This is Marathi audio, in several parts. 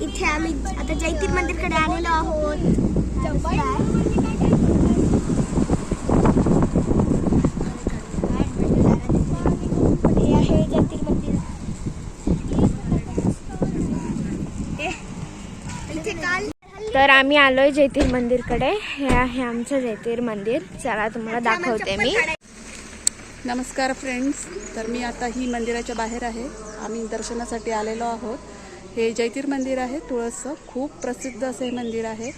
इथे आम्ही आता जैतीर मंदिरकडे आलेलो आहोत. हे आहे जैतीर मंदिर. इथे काल तर आम्ही आलोय जैतीर मंदिरकडे. हे आहे आमचं जैतीर मंदिर. चला तुम्हाला दाखवते मी. नमस्कार फ्रेंड्स. तर मी आता ही मंदिराच्या बाहेर आहे. आम्ही दर्शनासाठी आलेलो आहोत. हे जैतीर मंदिर आहे तुळसचं. खूप प्रसिद्ध असं हे मंदिर आहे.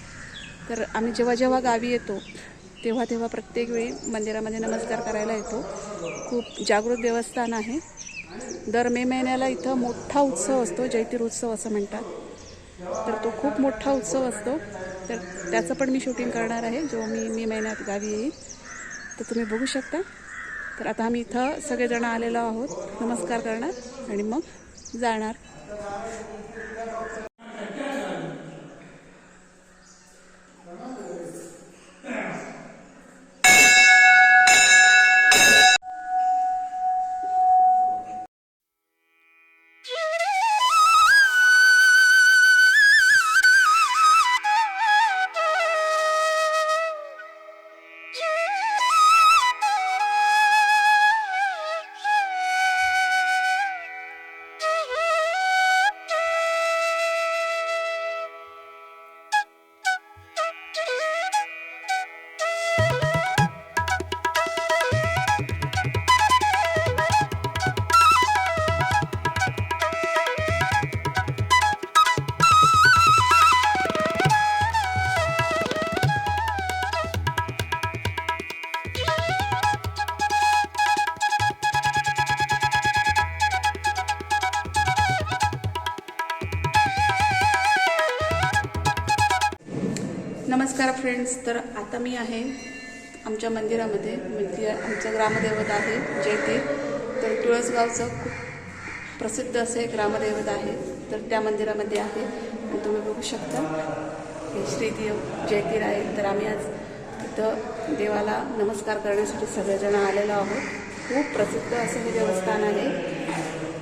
तर आम्ही जेव्हा जेव्हा गावी येतो तेव्हा तेव्हा प्रत्येक वेळी मंदिरामध्ये नमस्कार करायला येतो. खूप जागृत देवस्थान आहे. दर मे महिन्याला इथं मोठा उत्सव असतो, जैतीर उत्सव असं म्हणतात. तर तो खूप मोठा उत्सव असतो. तर त्याचं पण मी शूटिंग करणार आहे जो मी मे महिन्यात गावी येईल. तर तुम्ही बघू शकता. तर आता आम्ही इथं सगळेजण आलेलो आहोत, नमस्कार करणार आणि मग जाणार. नमस्कार फ्रेंड्स. तर आता मी आहे आमच्या मंदिरामध्ये. म्हणजे आमचं ग्रामदैवत आहे जैतीर. तर तुळसगावचं खूप प्रसिद्ध असे ग्रामदैवत आहे. तर त्या मंदिरामध्ये आहे आणि तुम्ही बघू शकता हे श्री जैतीर आहे. तर आम्ही आज इथं देवाला नमस्कार करण्यासाठी सगळेजण आलेलो आहोत. खूप प्रसिद्ध असं हे देवस्थान आहे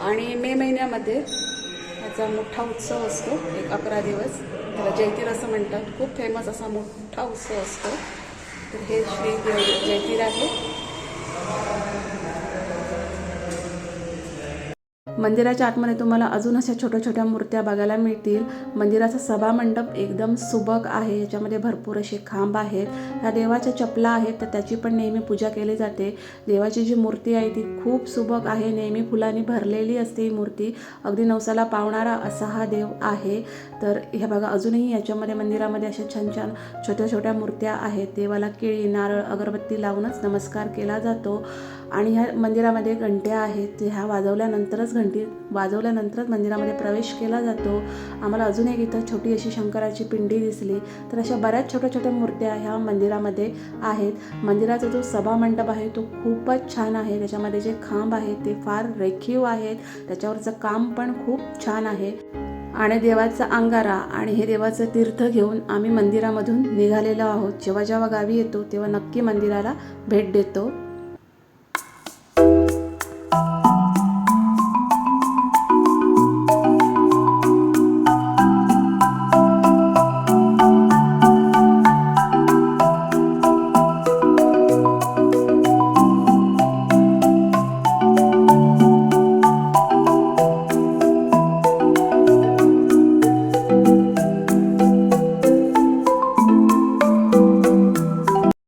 आणि मे महिन्यामध्ये याचा मोठा उत्सव असतो. 11 दिवस त्याला जैतीर असं म्हणतात. खूप फेमस असा मोठा उत्सव असतो. तर हे श्री जैतीर आहे. मंदिराच्या आतमध्ये तुम्हाला अजून अशा छोट्या छोट्या मूर्त्या बघायला मिळतील. मंदिराचा सभामंडप एकदम सुबक आहे. याच्यामध्ये भरपूर असे खांब आहेत. ह्या देवाच्या चपला आहेत, तर त्याची पण नेहमी पूजा केली जाते. देवाची जी मूर्ती आहे ती खूप सुबक आहे. नेहमी फुलांनी भरलेली असते ही मूर्ती. अगदी नवसाला पावणारा असा हा देव आहे. तर हे बघा, अजूनही याच्यामध्ये मंदिरामध्ये अशा छान छान छोट्या छोट्या मूर्त्या आहेत. देवाला केळी, नारळ, अगरबत्ती लावूनच नमस्कार केला जातो. आणि ह्या मंदिरामध्ये घंट्या आहेत. ह्या वाजवल्यानंतरच वाजवल्यानंतरच मंदिरामध्ये प्रवेश केला जातो. आम्हाला अजून एक इथं छोटी अशी शंकराची पिंडी दिसली. तर अशा बऱ्याच छोट्या छोट्या मूर्त्या ह्या मंदिरामध्ये आहेत. मंदिराचा जो सभामंडप आहे तो खूपच छान आहे. त्याच्यामध्ये जे खांब आहेत ते फार रेखीव आहेत. त्याच्यावरचं काम पण खूप छान आहे. आणि देवाचा अंगारा आणि हे देवाचं तीर्थ घेऊन आम्ही मंदिरामधून निघालेलो आहोत. जेव्हा जेव्हा गावी येतो तेव्हा नक्की मंदिराला भेट देतो.